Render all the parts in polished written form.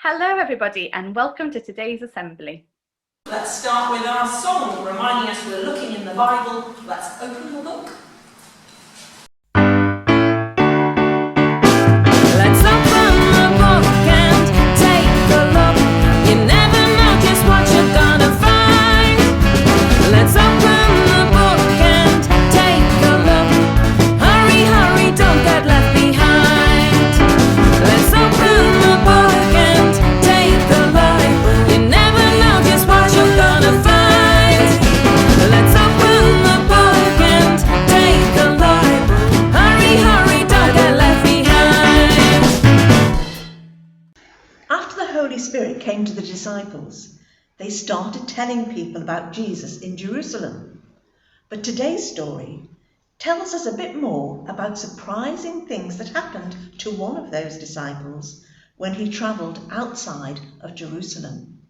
Hello everybody and welcome to today's assembly. Let's start with our song, reminding us we're looking in the Bible. Let's open the book. Let's open the book and take a look. You never know just what you're gonna find. Let's open the book and take a look. Hurry, hurry, don't get left behind. Let's open the book and take a look. You never know just what you're gonna find. Let's open the book and take a look. Hurry, hurry, don't get left behind. After the Holy Spirit came to the disciples, they started telling people about Jesus in Jerusalem. But today's story tells us a bit more about surprising things that happened to one of those disciples when he travelled outside of Jerusalem.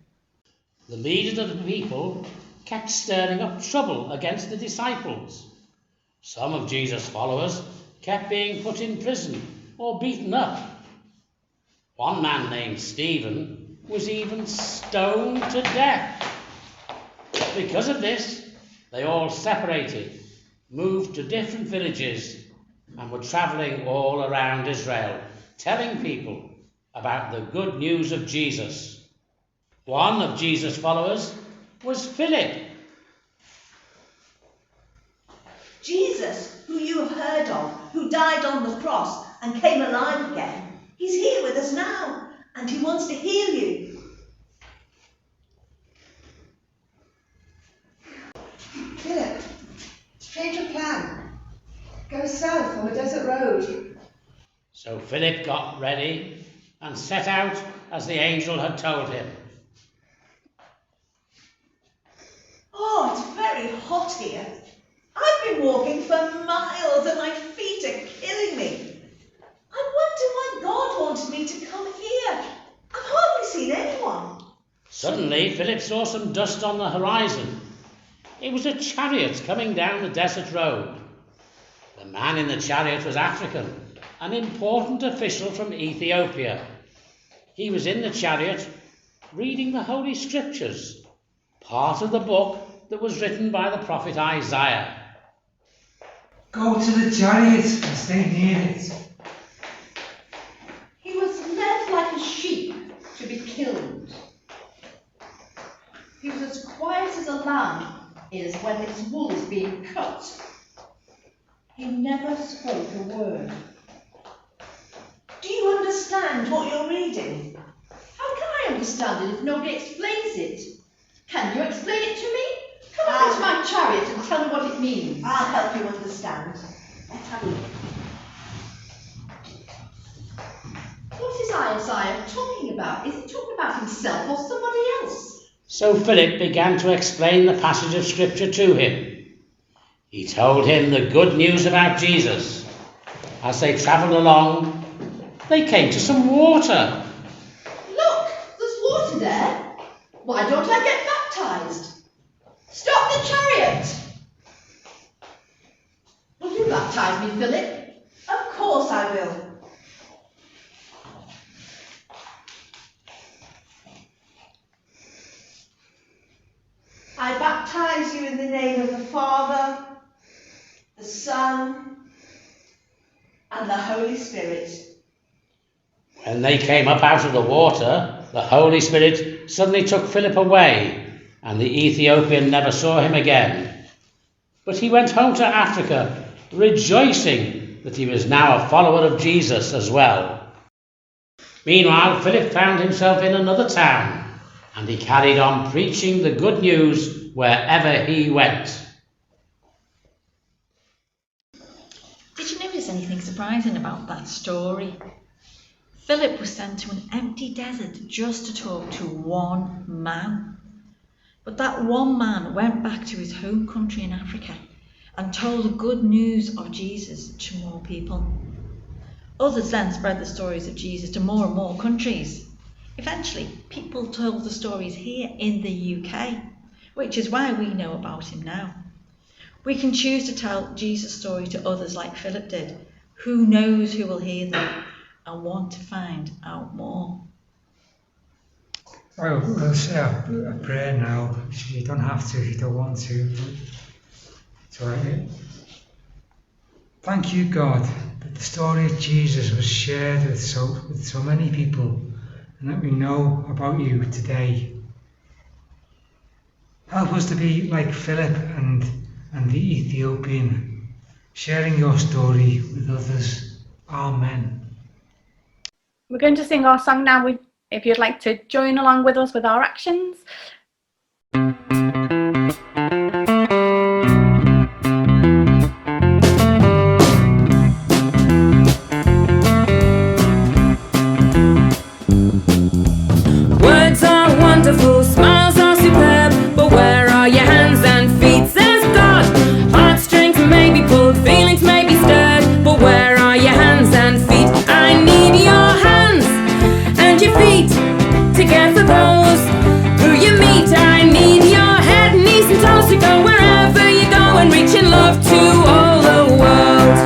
The leaders of the people kept stirring up trouble against the disciples. Some of Jesus' followers kept being put in prison or beaten up. One man named Stephen was even stoned to death. Because of this, they all separated, moved to different villages, and were travelling all around Israel, telling people about the good news of Jesus. One of Jesus' followers was Philip. Jesus, who you have heard of, who died on the cross and came alive again, he's here with us now, and he wants to heal you. Philip, change your plan. Go south on the desert road. So Philip got ready and set out as the angel had told him. Oh, it's very hot here. I've been walking for miles and my feet are killing me. I wonder why God wanted me to come here. I've hardly seen anyone. Suddenly Philip saw some dust on the horizon. It was a chariot coming down the desert road. The man in the chariot was African, an important official from Ethiopia. He was in the chariot reading the Holy Scriptures, part of the book that was written by the prophet Isaiah. Go to the chariot and stay near it. He was led like a sheep to be killed. He was as quiet as a lamb is when its wool is being cut. He never spoke a word. Do you understand what you're reading? How can I understand it if nobody explains it? Can you explain it to me? Come up into my chariot and tell me what it means. I'll help you understand. Let's have a look. What is Isaiah talking about? Is he talking about himself or somebody else? So Philip began to explain the passage of Scripture to him. He told him the good news about Jesus. As they travelled along, they came to some water. Look, there's water there. Why don't I get baptized? Stop the chariot! Will you baptize me, Philip? Of course I will. I baptize you in the name of the Father, the Son, and the Holy Spirit. When they came up out of the water, the Holy Spirit suddenly took Philip away, and the Ethiopian never saw him again. But he went home to Africa, rejoicing that he was now a follower of Jesus as well. Meanwhile, Philip found himself in another town, and he carried on preaching the good news wherever he went. Did you notice anything surprising about that story? Philip was sent to an empty desert just to talk to one man. But that one man went back to his home country in Africa and told the good news of Jesus to more people. Others then spread the stories of Jesus to more and more countries. Eventually, people told the stories here in the UK, which is why we know about him now. We can choose to tell Jesus' story to others like Philip did. Who knows who will hear them and want to find out more. We'll say a prayer now. You don't have to if you don't want to. It's all right. Thank you, God, that the story of Jesus was shared with so many people, and that we know about you today. Help us to be like Philip and the Ethiopian, sharing your story with others. Amen. We're going to sing our song now. If you'd like to join along with us with our actions. Words are wonderful, smiles are superb, but where are your hands and feet, says God? Heartstrings may be pulled, feelings may be stirred, but where are your hands and feet? I need your hands and your feet to care for those who you meet. I need your head, knees and toes to go wherever you go and reach in love to all the world.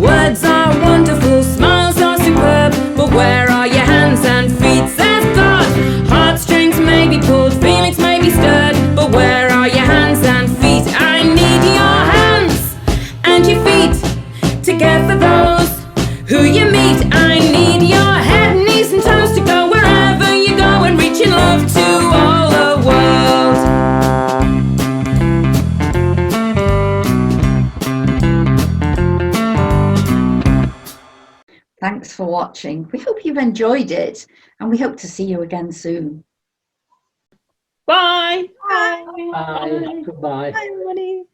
Words are wonderful, smiles are superb, but where are your hands and feet, says God? Heartstrings may be pulled, feelings may be stirred, but where are your hands and feet? I need your hands and your feet to care for those who you meet. I need your head, knees and toes to go wherever you go and reach in love to all the world. Thanks for watching. We hope you've enjoyed it, and we hope to see you again soon. Bye. Bye. Goodbye. Bye, everybody.